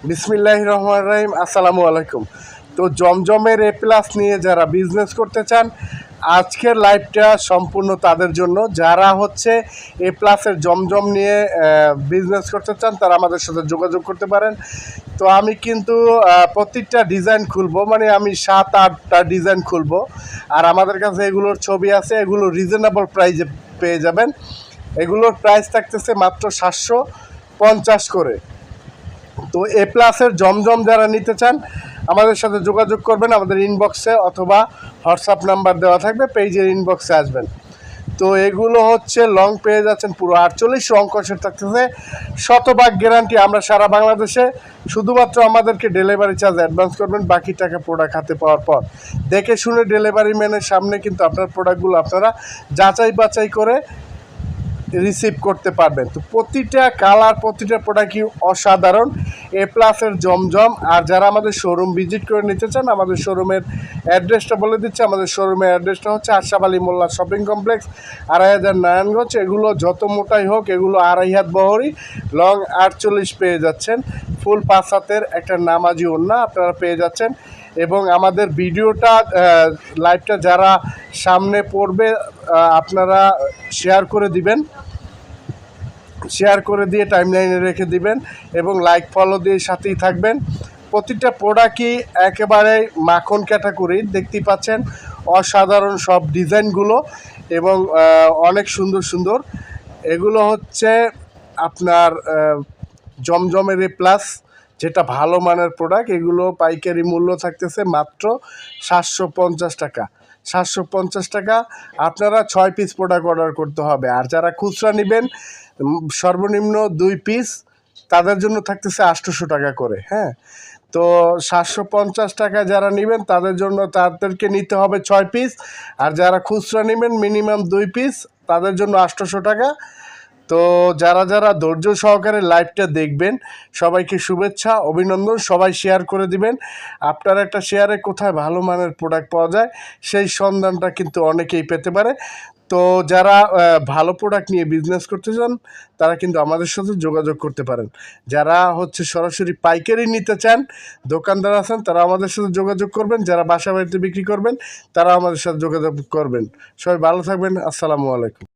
বিসমিল্লাহির রহমানির রহিম। আসসালামু আলাইকুম। তো জমজমের এ প্লাস নিয়ে যারা বিজনেস করতে চান, আজকের লাইভটা সম্পূর্ণ তাদের জন্য। যারা হচ্ছে এ প্লাসের জমজম নিয়ে বিজনেস করতে চান, তারা আমাদের সাথে যোগাযোগ করতে পারেন। তো আমি কিন্তু প্রত্যেকটা ডিজাইন খুলবো, মানে আমি 7-8টা ডিজাইন খুলবো। আর আমাদের কাছে এগুলোর ছবি আছে, এগুলো রিজনেবল প্রাইসে পেয়ে যাবেন। এগুলোর প্রাইস থাকতেছে মাত্র 750 করে। তো এ প্লাসের জমজম যারা নিতে চান, আমাদের সাথে যোগাযোগ করবেন আমাদের ইনবক্সে, অথবা হোয়াটসঅ্যাপ নাম্বার দেওয়া থাকবে, পেজের ইনবক্সে আসবেন। তো এগুলো হচ্ছে লং পেয়ে যাচ্ছেন পুরো 48 রং কষের থাকতেছে, শতভাগ গ্যারান্টি। আমরা সারা বাংলাদেশে, শুধুমাত্র আমাদেরকে ডেলিভারি চার্জ অ্যাডভান্স করবেন, বাকি টাকা প্রোডাক্ট হাতে পাওয়ার পর দেখে শুনে ডেলিভারি ম্যানের সামনে কিন্তু আপনার প্রোডাক্টগুলো আপনারা যাচাই বাছাই করে রিসিভ করতে পারবেন। তো প্রতিটা কালার, প্রতিটা প্রোডাক্টই অসাধারণ। এ প্লাসের জমজম। আর যারা আমাদের শোরুম ভিজিট করে নিতে চান, আমাদের শোরুমের অ্যাড্রেসটা বলে দিচ্ছে। আমাদের শোরুমের অ্যাড্রেসটা হচ্ছে আশরাফ আলী মোল্লা শপিং কমপ্লেক্স, 2500 নারায়ণগঞ্জ। এগুলো যত মোটাই হোক, এগুলো 2.5 হাত বহরি, লং 48 পেয়ে যাচ্ছেন। ফুল 5 হাতের একটা নামাজি ওড়না আপনারা পেয়ে যাচ্ছেন। এবং আমাদের ভিডিওটা, লাইভটা যারা সামনে পড়বে, আপনারা শেয়ার করে দিবেন, শেয়ার করে দিয়ে টাইমলাইনে রেখে দিবেন এবং লাইক ফলো দিয়ে সাথেই থাকবেন। প্রতিটা প্রোডাক্টই একেবারে মাখন ক্যাটাগরির, দেখতেই পাচ্ছেন অসাধারণ সব ডিজাইনগুলো এবং অনেক সুন্দর সুন্দর। এগুলো হচ্ছে আপনার জমজমের এ প্লাস, যেটা ভালো মানের প্রোডাক্ট। এগুলো পাইকারি মূল্য থাকতেছে মাত্র 750 টাকা। 750 টাকা। আপনারা 6 পিস প্রোডাক্ট অর্ডার করতে হবে। আর যারা খুচরা নেবেন সর্বনিম্ন 2 পিস, তাদের জন্য থাকতেছে 800 টাকা করে। হ্যাঁ, তো 750 টাকা যারা নেবেন তাদের জন্য, তাদেরকে নিতে হবে 6 পিস। আর যারা খুচরা নেবেন মিনিমাম 2 পিস, তাদের জন্য 800 টাকা। তো যারা যারা ধৈর্য সহকারে লাইভটা দেখবেন, সবাইকে শুভেচ্ছা, অভিনন্দন। সবাই শেয়ার করে দিবেন। আপনার একটা শেয়ারে কোথায় ভালো মানের প্রোডাক্ট পাওয়া যায়, সেই সন্ধানটা কিন্তু অনেকেই পেতে পারে। তো যারা ভালো প্রোডাক্ট নিয়ে বিজনেস করতে চান, তারা কিন্তু আমাদের সাথে যোগাযোগ করতে পারেন। যারা হচ্ছে সরাসরি পাইকারি নিতে চান, দোকানদার আছেন, তারা আমাদের সাথে যোগাযোগ করবেন। যারা বাসা বাড়িতে বিক্রি করবেন, তারা আমাদের সাথে যোগাযোগ করবেন। সবাই ভালো থাকবেন। আসসালামু আলাইকুম।